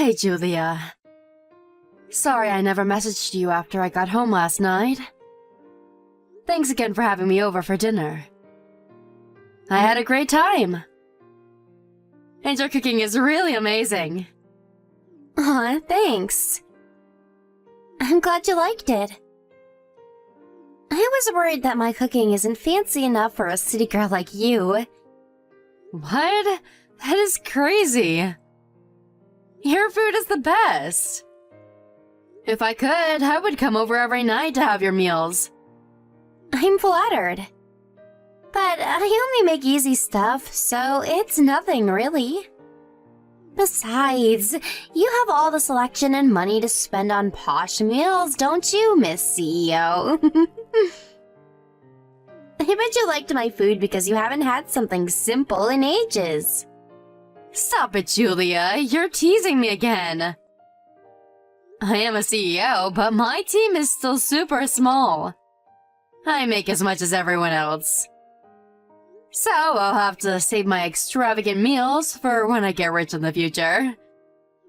Hey, Julia. Sorry I never messaged you after I got home last night. Thanks again for having me over for dinner. I had a great time. And your cooking is really amazing. Aw, thanks. I'm glad you liked it. I was worried that my cooking isn't fancy enough for a city girl like you. What? That is crazy. Your food is the best. If I could, I would come over every night to have your meals. I'm flattered. But I only make easy stuff, so it's nothing really. Besides, you have all the selection and money to spend on posh meals, don't you, Miss CEO? I bet you liked my food because you haven't had something simple in ages. Stop it, Julia. You're teasing me again. I am a CEO, but my team is still super small. I make as much as everyone else. So I'll have to save my extravagant meals for when I get rich in the future.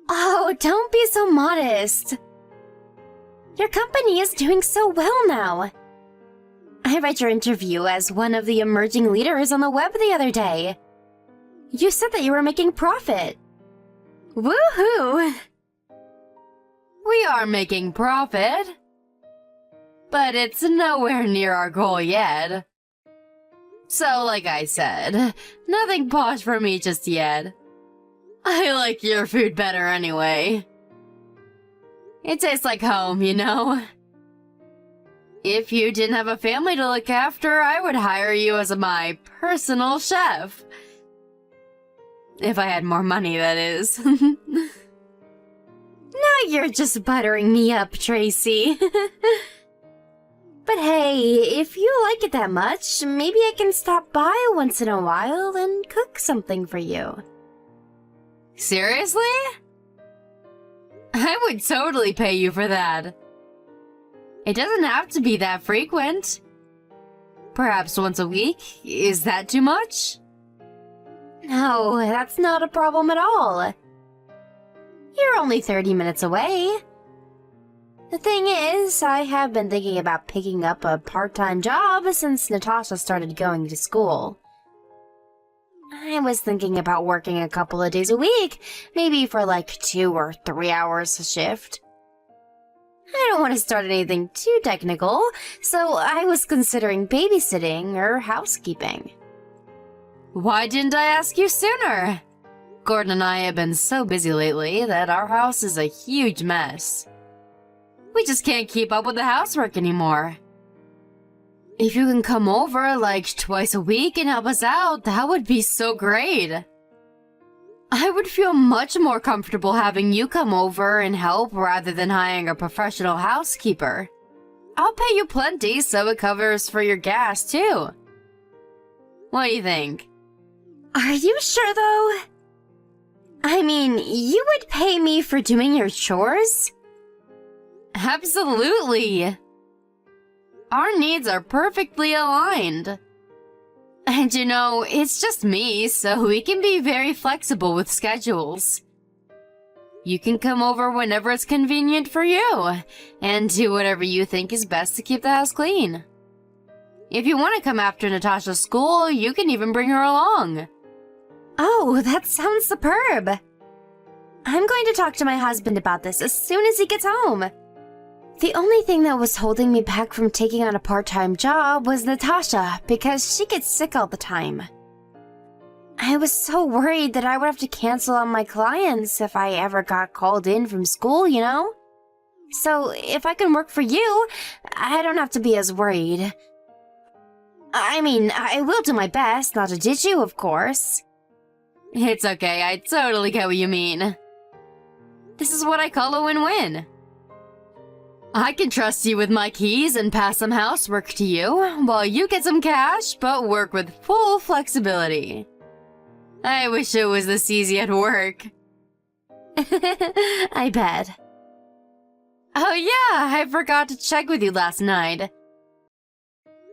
Oh, don't be so modest. Your company is doing so well now. I read your interview as one of the emerging leaders on the web the other day. You said that you were making profit. Woohoo! We are making profit. But it's nowhere near our goal yet. So, like I said, nothing posh for me just yet. I like your food better anyway. It tastes like home, you know? If you didn't have a family to look after, I would hire you as my personal chef. If I had more money, that is. Now you're just buttering me up, Tracy. But hey, if you like it that much, maybe I can stop by once in a while and cook something for you. Seriously? I would totally pay you for that. It doesn't have to be that frequent. Perhaps once a week? Is that too much? No, that's not a problem at all. You're only 30 minutes away. The thing is, I have been thinking about picking up a part-time job since Natasha started going to school. I was thinking about working a couple of days a week, maybe for like 2 or 3 hours a shift. I don't want to start anything too technical, so I was considering babysitting or housekeeping. Why didn't I ask you sooner? Gordon and I have been so busy lately that our house is a huge mess. We just can't keep up with the housework anymore. If you can come over like twice a week and help us out, that would be so great. I would feel much more comfortable having you come over and help rather than hiring a professional housekeeper. I'll pay you plenty so it covers for your gas too. What do you think? Are you sure though? I mean, you would pay me for doing your chores? Absolutely! Our needs are perfectly aligned. And you know, it's just me, so we can be very flexible with schedules. You can come over whenever it's convenient for you, and do whatever you think is best to keep the house clean. If you want to come after Natasha's school, you can even bring her along. Oh, that sounds superb! I'm going to talk to my husband about this as soon as he gets home. The only thing that was holding me back from taking on a part-time job was Natasha, because she gets sick all the time. I was so worried that I would have to cancel on my clients if I ever got called in from school, you know? So if I can work for you, I don't have to be as worried. I mean, I will do my best not to ditch you, of course. It's okay, I totally get what you mean. This is what I call a win-win. I can trust you with my keys and pass some housework to you, while you get some cash, but work with full flexibility. I wish it was this easy at work. I bet. Oh yeah, I forgot to check with you last night.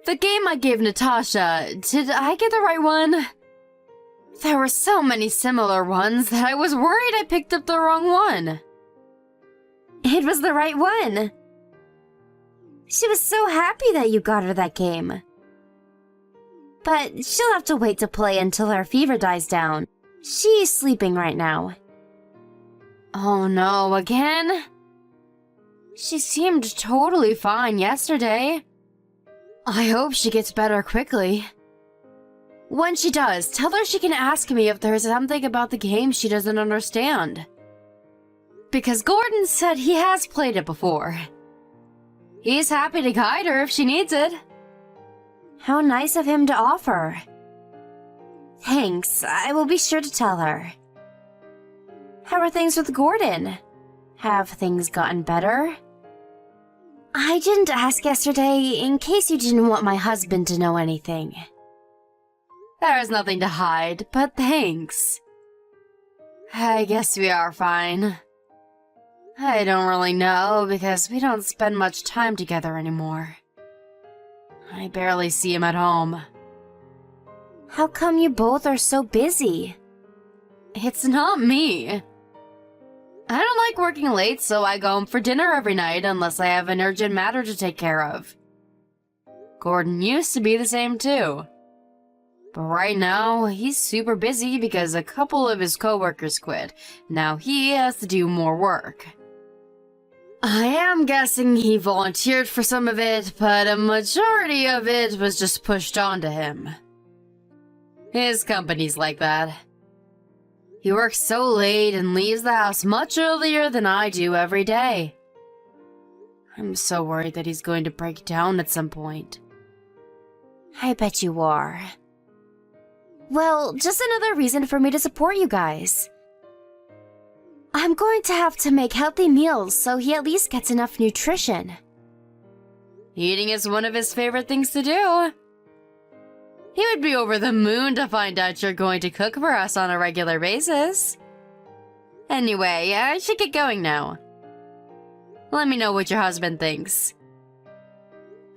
The game I gave Natasha, did I get the right one? There were so many similar ones that I was worried I picked up the wrong one. It was the right one. She was so happy that you got her that game. But she'll have to wait to play until her fever dies down. She's sleeping right now. Oh no, again? She seemed totally fine yesterday. I hope she gets better quickly. When she does, tell her she can ask me if there's something about the game she doesn't understand. Because Gordon said he has played it before. He's happy to guide her if she needs it. How nice of him to offer. Thanks, I will be sure to tell her. How are things with Gordon? Have things gotten better? I didn't ask yesterday in case you didn't want my husband to know anything. There's nothing to hide, but thanks. I guess we are fine. I don't really know because we don't spend much time together anymore. I barely see him at home. How come you both are so busy? It's not me. I don't like working late, so I go home for dinner every night unless I have an urgent matter to take care of. Gordon used to be the same too. But right now, he's super busy because a couple of his coworkers quit. Now he has to do more work. I am guessing he volunteered for some of it, but a majority of it was just pushed onto him. His company's like that. He works so late and leaves the house much earlier than I do every day. I'm so worried that he's going to break down at some point. I bet you are. Well, just another reason for me to support you guys. I'm going to have to make healthy meals so he at least gets enough nutrition. Eating is one of his favorite things to do. He would be over the moon to find out you're going to cook for us on a regular basis. Anyway, I should get going now. Let me know what your husband thinks.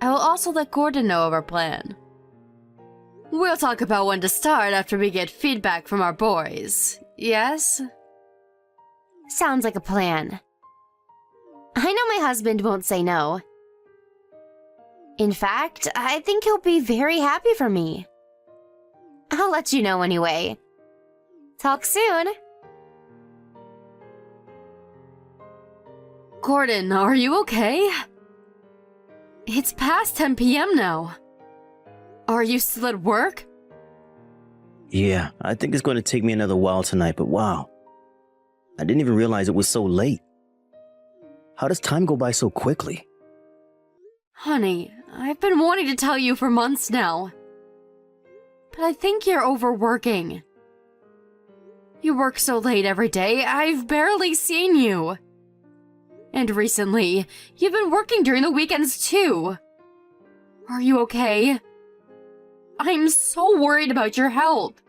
I will also let Gordon know of our plan. We'll talk about when to start after we get feedback from our boys. Yes? Sounds like a plan. I know my husband won't say no. In fact, I think he'll be very happy for me. I'll let you know anyway. Talk soon. Gordon, are you okay? It's past 10 p.m. now. Are you still at work? Yeah, I think it's going to take me another while tonight, but wow. I didn't even realize it was so late. How does time go by so quickly? Honey, I've been wanting to tell you for months now. But I think you're overworking. You work so late every day, I've barely seen you. And recently, you've been working during the weekends too. Are you okay? I'm so worried about your health.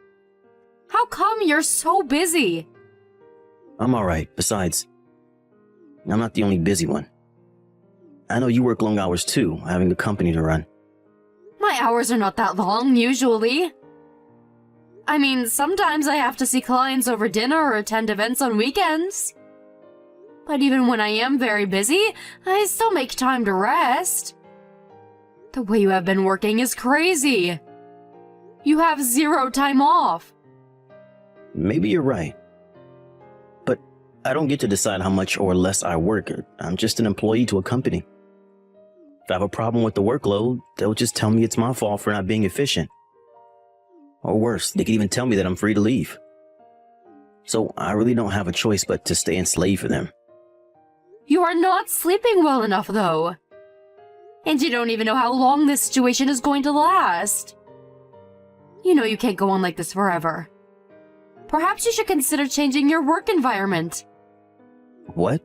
How come you're so busy? I'm alright. Besides, I'm not the only busy one. I know you work long hours too, having a company to run. My hours are not that long, usually. I mean, sometimes I have to see clients over dinner or attend events on weekends. But even when I am very busy, I still make time to rest. The way you have been working is crazy. You have 0 time off. Maybe you're right. But I don't get to decide how much or less I work. I'm just an employee to a company. If I have a problem with the workload, they'll just tell me it's my fault for not being efficient. Or worse, they could even tell me that I'm free to leave. So I really don't have a choice but to stay enslaved for them. You are not sleeping well enough, though. And you don't even know how long this situation is going to last. You know you can't go on like this forever. Perhaps you should consider changing your work environment. What?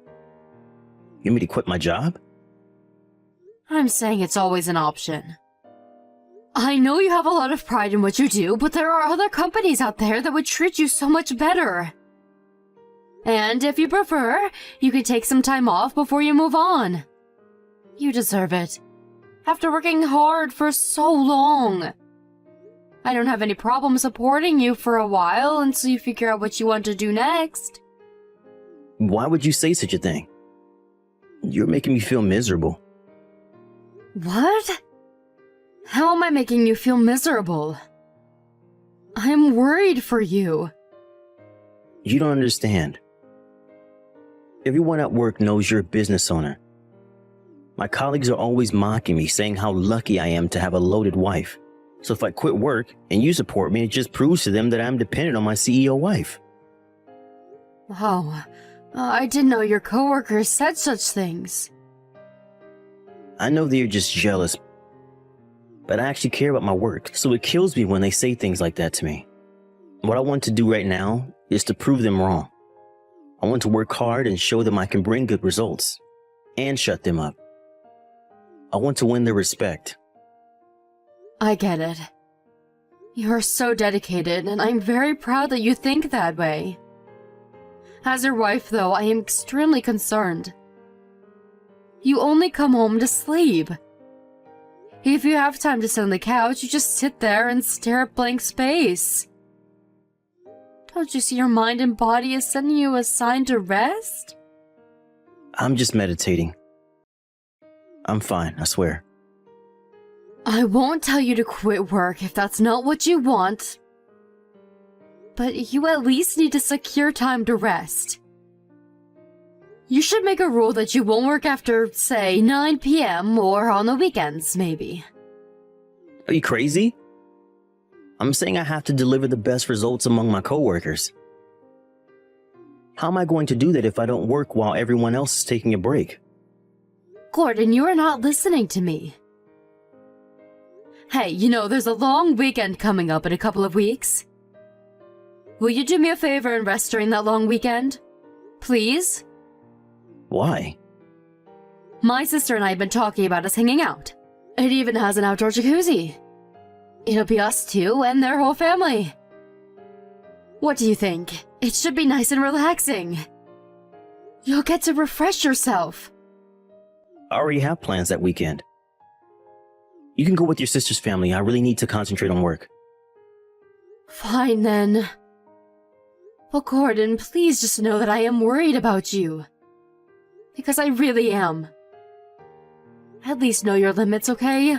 You want me to quit my job? I'm saying it's always an option. I know you have a lot of pride in what you do, but there are other companies out there that would treat you so much better. And if you prefer, you can take some time off before you move on. You deserve it. After working hard for so long. I don't have any problem supporting you for a while until you figure out what you want to do next. Why would you say such a thing? You're making me feel miserable. What? How am I making you feel miserable? I'm worried for you. You don't understand. Everyone at work knows you're a business owner. My colleagues are always mocking me, saying how lucky I am to have a loaded wife. So if I quit work and you support me, it just proves to them that I'm dependent on my CEO wife. Wow, I didn't know your coworkers said such things. I know they're just jealous, but I actually care about my work, so it kills me when they say things like that to me. What I want to do right now is to prove them wrong. I want to work hard and show them I can bring good results, and shut them up. I want to win their respect. I get it. You're so dedicated, and I'm very proud that you think that way. As your wife, though, I am extremely concerned. You only come home to sleep. If you have time to sit on the couch, you just sit there and stare at blank space. Don't you see your mind and body is sending you a sign to rest? I'm just meditating. I'm fine, I swear. I won't tell you to quit work if that's not what you want. But you at least need to secure time to rest. You should make a rule that you won't work after, say, 9 p.m. or on the weekends, maybe. Are you crazy? I'm saying I have to deliver the best results among my coworkers. How am I going to do that if I don't work while everyone else is taking a break? Gordon, you are not listening to me. Hey, you know, there's a long weekend coming up in a couple of weeks. Will you do me a favor and rest during that long weekend? Please? Why? My sister and I have been talking about us hanging out. It even has an outdoor jacuzzi. It'll be us two and their whole family. What do you think? It should be nice and relaxing. You'll get to refresh yourself. I already have plans that weekend. You can go with your sister's family. I really need to concentrate on work. Fine then. But Gordon, please just know that I am worried about you. Because I really am. At least know your limits, okay?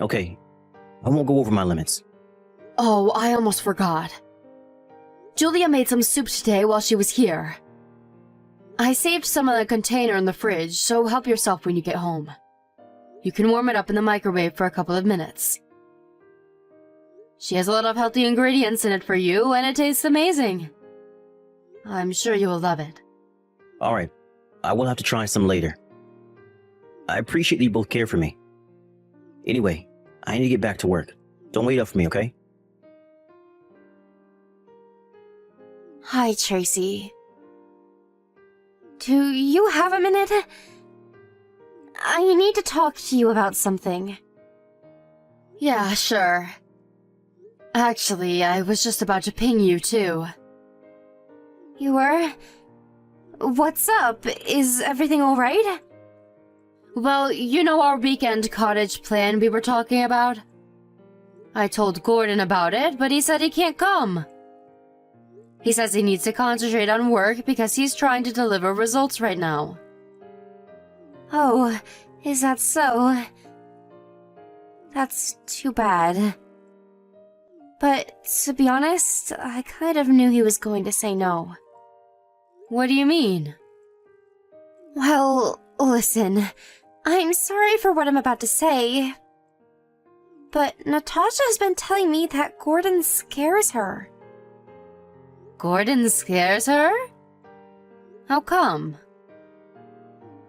Okay, I won't go over my limits. Oh, I almost forgot. Julia made some soup today while she was here. I saved some in the container in the fridge, so help yourself when you get home. You can warm it up in the microwave for a couple of minutes. She has a lot of healthy ingredients in it for you, and it tastes amazing. I'm sure you will love it. Alright, I will have to try some later. I appreciate that you both care for me. Anyway, I need to get back to work. Don't wait up for me, okay? Hi, Tracy. Do you have a minute? I need to talk to you about something. Yeah, sure. Actually, I was just about to ping you, too. You were? What's up? Is everything alright? Well, you know our weekend cottage plan we were talking about? I told Gordon about it, but he said he can't come. He says he needs to concentrate on work because he's trying to deliver results right now. Oh, is that so? That's too bad. But to be honest, I kind of knew he was going to say no. What do you mean? Well, listen, I'm sorry for what I'm about to say, but Natasha has been telling me that Gordon scares her. Gordon scares her? How come?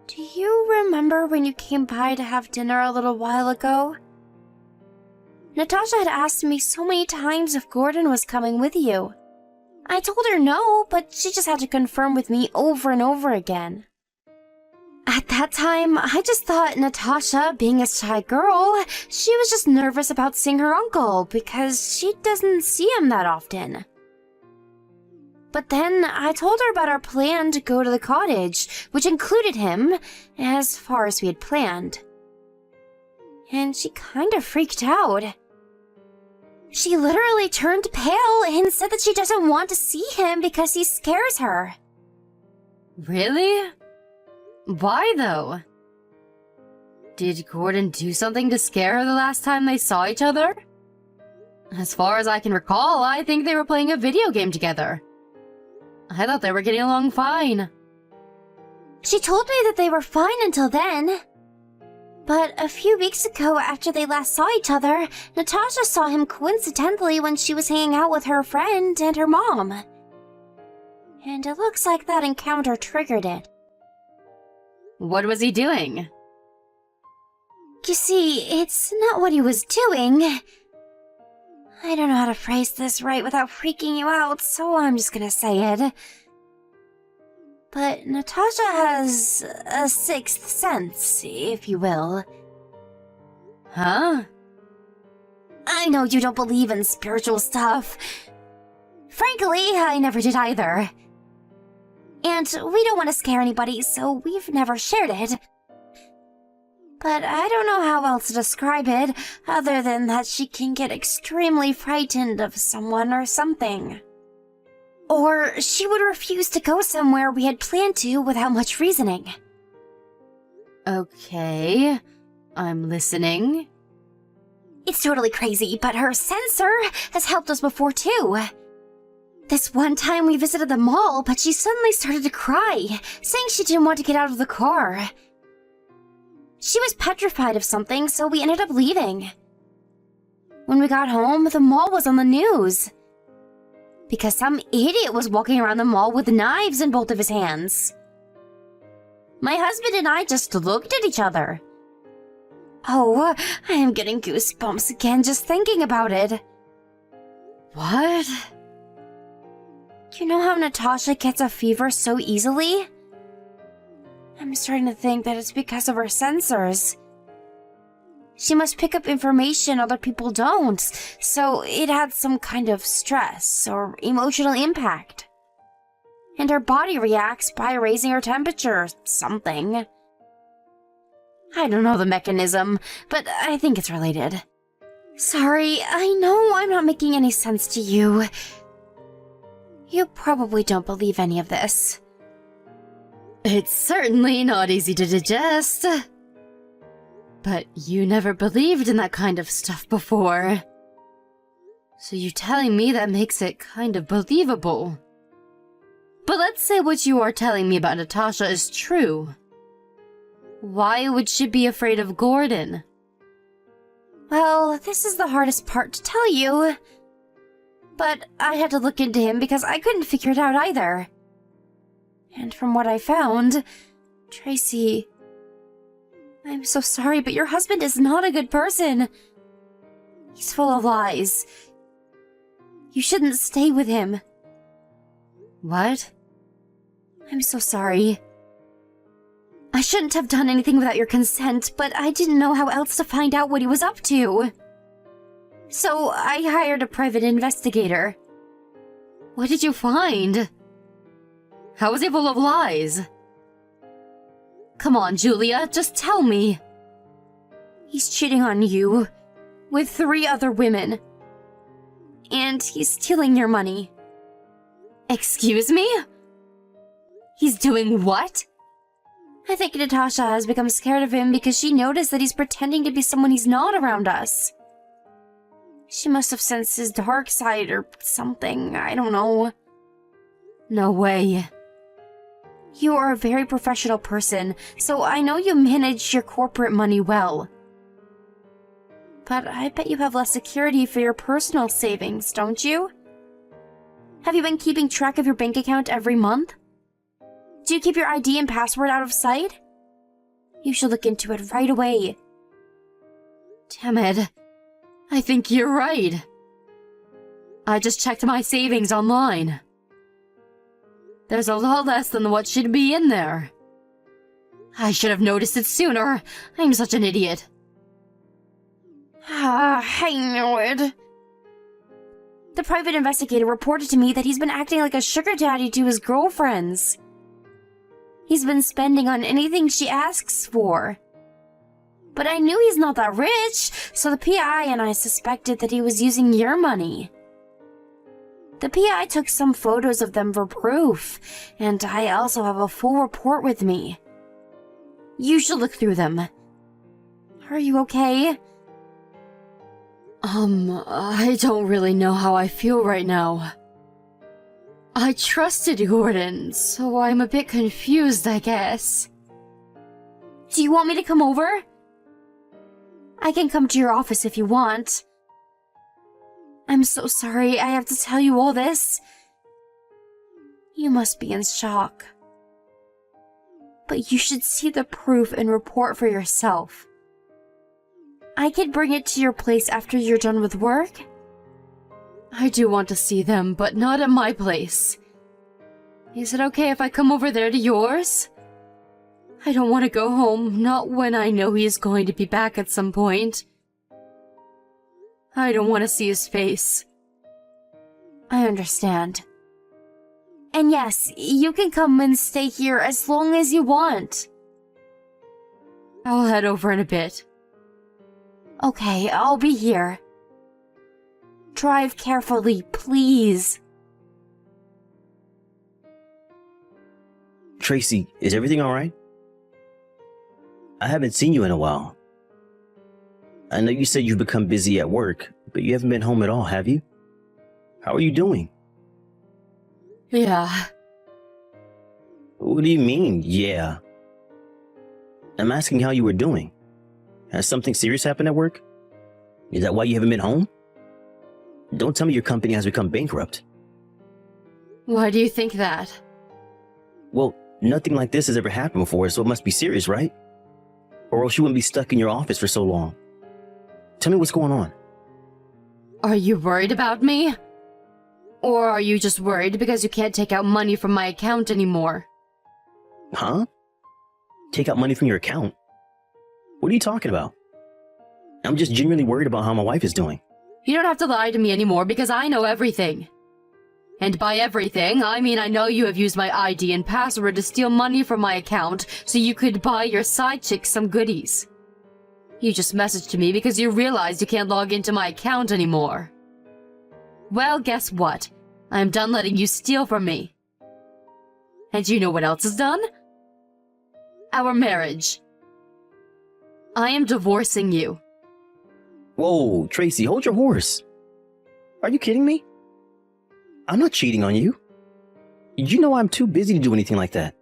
Do you remember when you came by to have dinner a little while ago? Natasha had asked me so many times if Gordon was coming with you. I told her no, but she just had to confirm with me over and over again. At that time, I just thought Natasha, being a shy girl, she was just nervous about seeing her uncle because she doesn't see him that often. But then I told her about our plan to go to the cottage, which included him, as far as we had planned. And she kind of freaked out. She literally turned pale and said that she doesn't want to see him because he scares her. Really? Why, though? Did Gordon do something to scare her the last time they saw each other? As far as I can recall, I think they were playing a video game together. I thought they were getting along fine. She told me that they were fine until then. But a few weeks ago, after they last saw each other, Natasha saw him coincidentally when she was hanging out with her friend and her mom. And it looks like that encounter triggered it. What was he doing? You see, it's not what he was doing. I don't know how to phrase this right without freaking you out, so I'm just gonna say it. But Natasha has a sixth sense, if you will. Huh? I know you don't believe in spiritual stuff. Frankly, I never did either. And we don't want to scare anybody, so we've never shared it. But I don't know how else to describe it, other than that she can get extremely frightened of someone or something. Or she would refuse to go somewhere we had planned to without much reasoning. Okay, I'm listening. It's totally crazy, but her sensor has helped us before too. This one time we visited the mall, but she suddenly started to cry, saying she didn't want to get out of the car. She was petrified of something, so we ended up leaving. When we got home, the mall was on the news. Because some idiot was walking around the mall with knives in both of his hands. My husband and I just looked at each other. Oh, I am getting goosebumps again just thinking about it. What? You know how Natasha gets a fever so easily? I'm starting to think that it's because of her sensors. She must pick up information other people don't, so it had some kind of stress or emotional impact. And her body reacts by raising her temperature or something. I don't know the mechanism, but I think it's related. Sorry, I know I'm not making any sense to you. You probably don't believe any of this. It's certainly not easy to digest. But you never believed in that kind of stuff before. So you telling me that makes it kind of believable. But let's say what you are telling me about Natasha is true. Why would she be afraid of Gordon? Well, this is the hardest part to tell you. But I had to look into him because I couldn't figure it out either. And from what I found, Tracy... I'm so sorry, but your husband is not a good person. He's full of lies. You shouldn't stay with him. What? I'm so sorry. I shouldn't have done anything without your consent, but I didn't know how else to find out what he was up to. So I hired a private investigator. What did you find? How was he full of lies? Come on, Julia, just tell me. He's cheating on you with 3 other women. And he's stealing your money. Excuse me? He's doing what? I think Natasha has become scared of him because she noticed that he's pretending to be someone he's not around us. She must have sensed his dark side or something, I don't know. No way. You are a very professional person, so I know you manage your corporate money well. But I bet you have less security for your personal savings, don't you? Have you been keeping track of your bank account every month? Do you keep your ID and password out of sight? You should look into it right away. Damn it. I think you're right. I just checked my savings online. There's a lot less than what should be in there. I should have noticed it sooner. I'm such an idiot. I knew it. The private investigator reported to me that he's been acting like a sugar daddy to his girlfriends. He's been spending on anything she asks for. But I knew he's not that rich, so the PI and I suspected that he was using your money. The PI took some photos of them for proof, and I also have a full report with me. You should look through them. Are you okay? I don't really know how I feel right now. I trusted Gordon, so I'm a bit confused, I guess. Do you want me to come over? I can come to your office if you want. I'm so sorry I have to tell you all this. You must be in shock. But you should see the proof and report for yourself. I could bring it to your place after you're done with work. I do want to see them, but not at my place. Is it okay if I come over there to yours? I don't want to go home, not when I know he is going to be back at some point. I don't want to see his face. I understand. And yes, you can come and stay here as long as you want. I'll head over in a bit. Okay, I'll be here. Drive carefully, please. Tracy, is everything all right? I haven't seen you in a while. I know you said you've become busy at work, but you haven't been home at all, have you? How are you doing? Yeah. What do you mean, yeah? I'm asking how you were doing. Has something serious happened at work? Is that why you haven't been home? Don't tell me your company has become bankrupt. Why do you think that? Well, nothing like this has ever happened before, so it must be serious, right? Or else you wouldn't be stuck in your office for so long. Tell me what's going on. Are you worried about me? Or are you just worried because you can't take out money from my account anymore? Huh? Take out money from your account? What are you talking about? I'm just genuinely worried about how my wife is doing. You don't have to lie to me anymore because I know everything. And by everything, I mean I know you have used my ID and password to steal money from my account so you could buy your side chick some goodies. You just messaged me because you realized you can't log into my account anymore. Well, guess what? I'm done letting you steal from me. And you know what else is done? Our marriage. I am divorcing you. Whoa, Tracy, hold your horse. Are you kidding me? I'm not cheating on you. You know I'm too busy to do anything like that.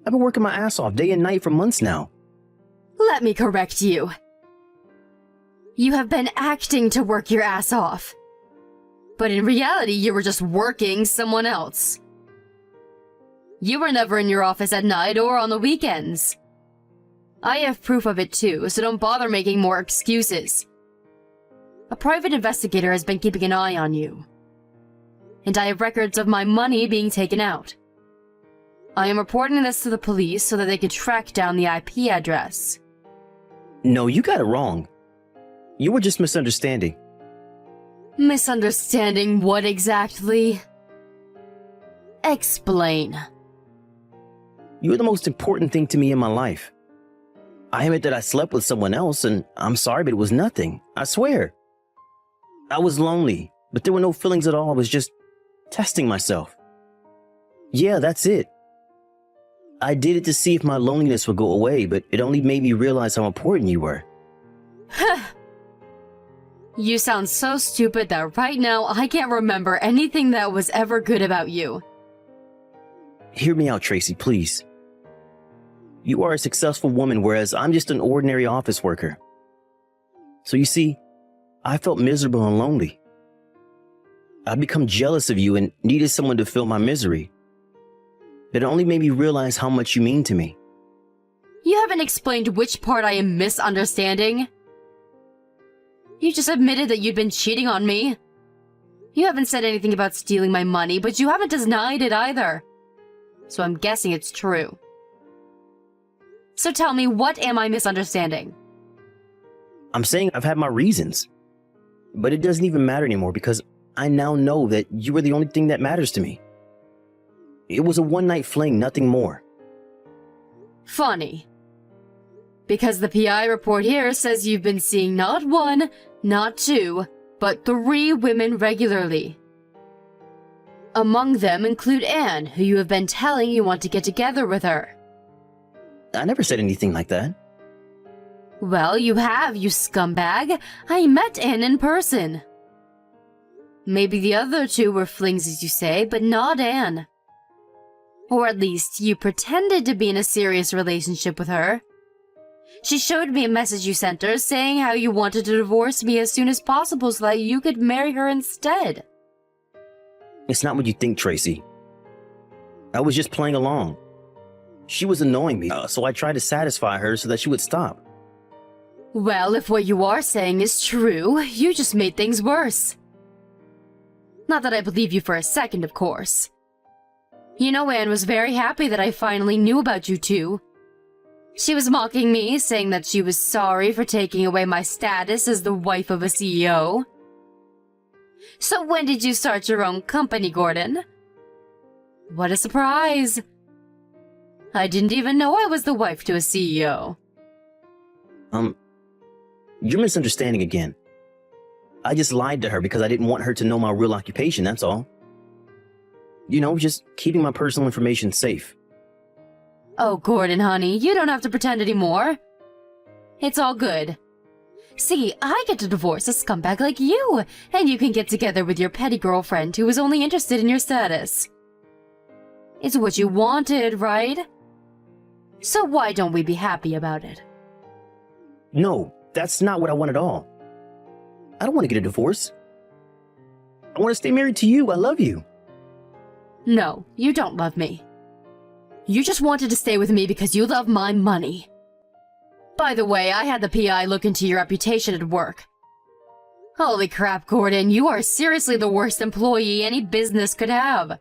I've been working my ass off day and night for months now. Let me correct you. You have been acting to work your ass off. But in reality, you were just working someone else. You were never in your office at night or on the weekends. I have proof of it too, so don't bother making more excuses. A private investigator has been keeping an eye on you. And I have records of my money being taken out. I am reporting this to the police so that they can track down the IP address. No, you got it wrong. You were just misunderstanding. Misunderstanding what exactly? Explain. You were the most important thing to me in my life. I admit that I slept with someone else, and I'm sorry, but it was nothing. I swear. I was lonely, but there were no feelings at all. I was just testing myself. Yeah, that's it. I did it to see if my loneliness would go away, but it only made me realize how important you were. You sound so stupid that right now I can't remember anything that was ever good about you. Hear me out, Tracy, please. You are a successful woman, whereas I'm just an ordinary office worker. So you see, I felt miserable and lonely. I'd become jealous of you and needed someone to fill my misery. But it only made me realize how much you mean to me. You haven't explained which part I am misunderstanding. You just admitted that you'd been cheating on me. You haven't said anything about stealing my money, but you haven't denied it either. So I'm guessing it's true. So tell me, what am I misunderstanding? I'm saying I've had my reasons. But it doesn't even matter anymore because I now know that you were the only thing that matters to me. It was a one-night fling, nothing more. Funny. Because the PI report here says you've been seeing not one, not two, but 3 women regularly. Among them include Anne, who you have been telling you want to get together with her. I never said anything like that. Well, you have, you scumbag. I met Anne in person. Maybe the other 2 were flings, as you say, but not Anne. Or at least, you pretended to be in a serious relationship with her. She showed me a message you sent her saying how you wanted to divorce me as soon as possible so that you could marry her instead. It's not what you think, Tracy. I was just playing along. She was annoying me, so I tried to satisfy her so that she would stop. Well, if what you are saying is true, you just made things worse. Not that I believe you for a second, of course. You know, Anne was very happy that I finally knew about you two. She was mocking me, saying that she was sorry for taking away my status as the wife of a CEO. So when did you start your own company, Gordon? What a surprise! I didn't even know I was the wife to a CEO. You're misunderstanding again. I just lied to her because I didn't want her to know my real occupation, that's all. You know, just keeping my personal information safe. Oh, Gordon, honey, you don't have to pretend anymore. It's all good. See, I get to divorce a scumbag like you, and you can get together with your petty girlfriend who was only interested in your status. It's what you wanted, right? So why don't we be happy about it? No, that's not what I want at all. I don't want to get a divorce. I want to stay married to you. I love you. No, you don't love me. You just wanted to stay with me because you love my money. By the way, I had the PI look into your reputation at work. Holy crap, Gordon, you are seriously the worst employee any business could have.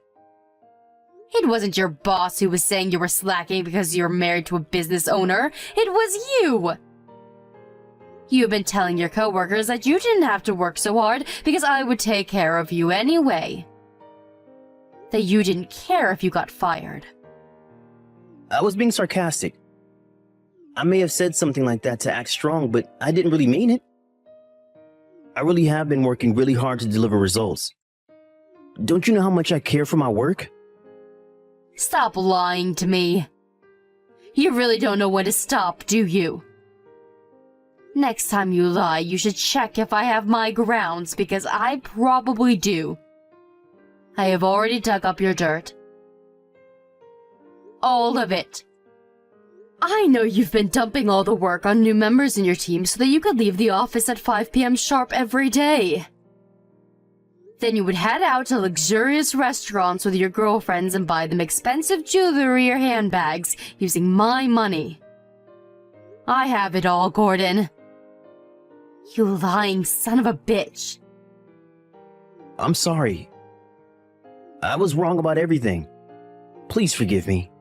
It wasn't your boss who was saying you were slacking because you're married to a business owner. It was you! You've been telling your coworkers that you didn't have to work so hard because I would take care of you anyway. That you didn't care if you got fired. I was being sarcastic. I may have said something like that to act strong, but I didn't really mean it. I really have been working really hard to deliver results. Don't you know how much I care for my work? Stop lying to me. You really don't know when to stop, do you? Next time you lie, you should check if I have my grounds, because I probably do. I have already dug up your dirt. All of it. I know you've been dumping all the work on new members in your team so that you could leave the office at 5 p.m. sharp every day. Then you would head out to luxurious restaurants with your girlfriends and buy them expensive jewelry or handbags using my money. I have it all, Gordon. You lying son of a bitch. I'm sorry. I was wrong about everything. Please forgive me.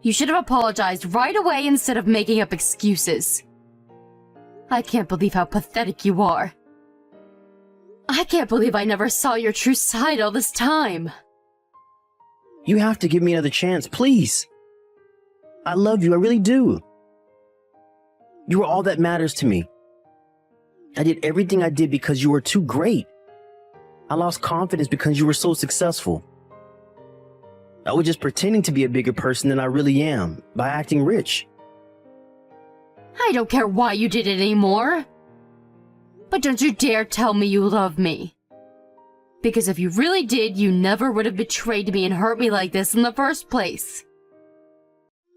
You should have apologized right away instead of making up excuses. I can't believe how pathetic you are. I can't believe I never saw your true side all this time. You have to give me another chance, please. I love you, I really do. You are all that matters to me. I did everything I did because you were too great. I lost confidence because you were so successful. I was just pretending to be a bigger person than I really am by acting rich. I don't care why you did it anymore. But don't you dare tell me you love me. Because if you really did, you never would have betrayed me and hurt me like this in the first place.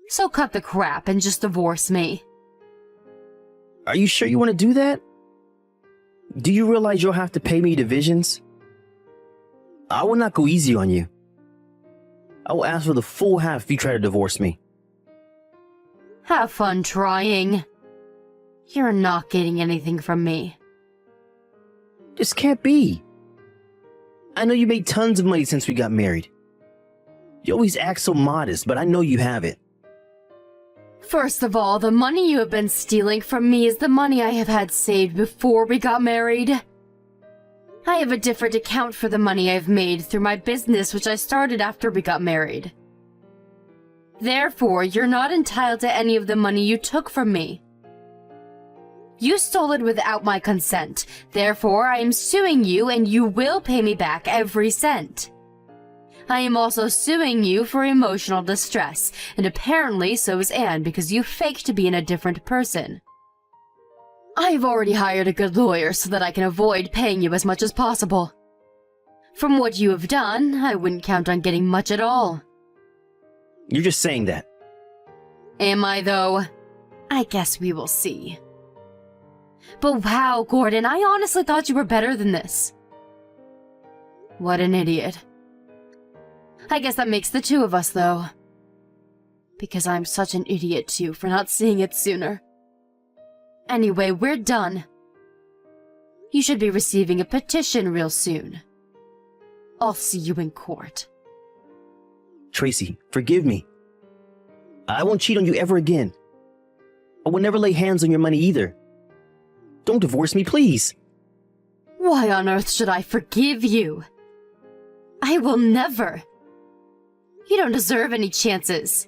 So cut the crap and just divorce me. Are you sure you want to do that? Do you realize you'll have to pay me divisions? I will not go easy on you. I will ask for the full half if you try to divorce me. Have fun trying. You're not getting anything from me. This can't be. I know you made tons of money since we got married. You always act so modest, but I know you have it. First of all, the money you have been stealing from me is the money I have had saved before we got married. I have a different account for the money I've made through my business, which I started after we got married. Therefore, you're not entitled to any of the money you took from me. You stole it without my consent. Therefore, I am suing you and you will pay me back every cent. I am also suing you for emotional distress, and apparently so is Anne because you faked being a different person. I've already hired a good lawyer so that I can avoid paying you as much as possible. From what you have done, I wouldn't count on getting much at all. You're just saying that. Am I, though? I guess we will see. But wow, Gordon, I honestly thought you were better than this. What an idiot. I guess that makes the two of us, though. Because I'm such an idiot, too, for not seeing it sooner. Anyway, we're done. You should be receiving a petition real soon. I'll see you in court. Tracy, forgive me. I won't cheat on you ever again. I will never lay hands on your money either. Don't divorce me, please. Why on earth should I forgive you? I will never. You don't deserve any chances.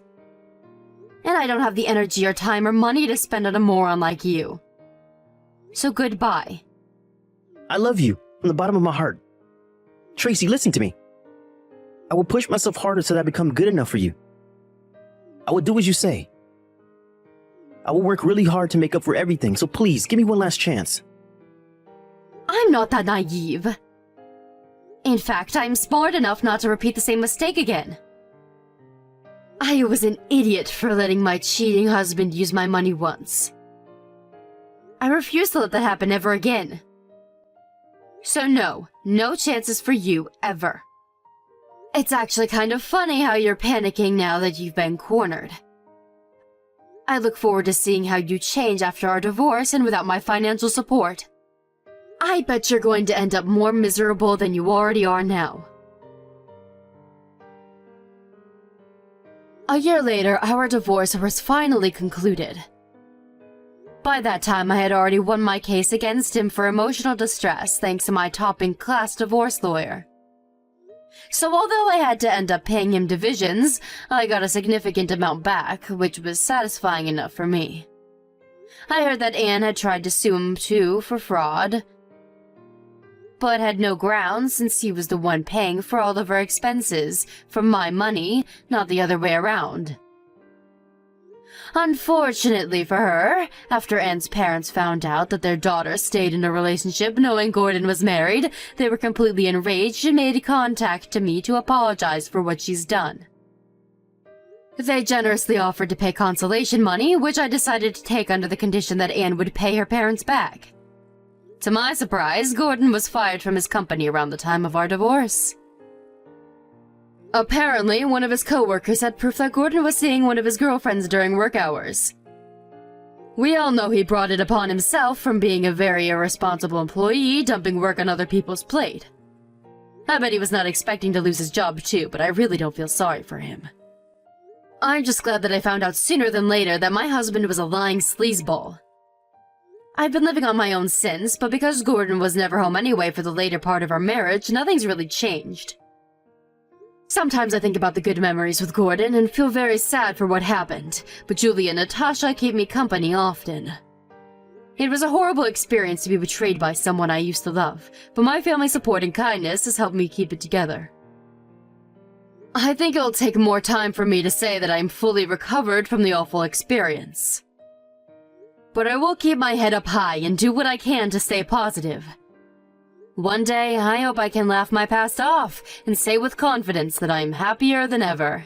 And I don't have the energy or time or money to spend on a moron like you. So goodbye. I love you from the bottom of my heart. Tracy, listen to me. I will push myself harder so that I become good enough for you. I will do as you say. I will work really hard to make up for everything, so please, give me one last chance. I'm not that naive. In fact, I'm smart enough not to repeat the same mistake again. I was an idiot for letting my cheating husband use my money once. I refuse to let that happen ever again. So no chances for you ever. It's actually kind of funny how you're panicking now that you've been cornered. I look forward to seeing how you change after our divorce and without my financial support. I bet you're going to end up more miserable than you already are now. A year later, our divorce was finally concluded. By that time, I had already won my case against him for emotional distress thanks to my top-in-class divorce lawyer. So although I had to end up paying him divisions, I got a significant amount back, which was satisfying enough for me. I heard that Anne had tried to sue him too for fraud, but had no grounds since he was the one paying for all of her expenses from my money, not the other way around. Unfortunately for her, after Anne's parents found out that their daughter stayed in a relationship knowing Gordon was married, they were completely enraged and made contact to me to apologize for what she's done. They generously offered to pay consolation money, which I decided to take under the condition that Anne would pay her parents back. To my surprise, Gordon was fired from his company around the time of our divorce. Apparently, one of his co-workers had proof that Gordon was seeing one of his girlfriends during work hours. We all know he brought it upon himself from being a very irresponsible employee, dumping work on other people's plate. I bet he was not expecting to lose his job too, but I really don't feel sorry for him. I'm just glad that I found out sooner than later that my husband was a lying sleazeball. I've been living on my own since, but because Gordon was never home anyway for the later part of our marriage, nothing's really changed. Sometimes I think about the good memories with Gordon and feel very sad for what happened, but Julie and Natasha keep me company often. It was a horrible experience to be betrayed by someone I used to love, but my family's support and kindness has helped me keep it together. I think it'll take more time for me to say that I'm fully recovered from the awful experience. But I will keep my head up high and do what I can to stay positive. One day, I hope I can laugh my past off and say with confidence that I'm happier than ever.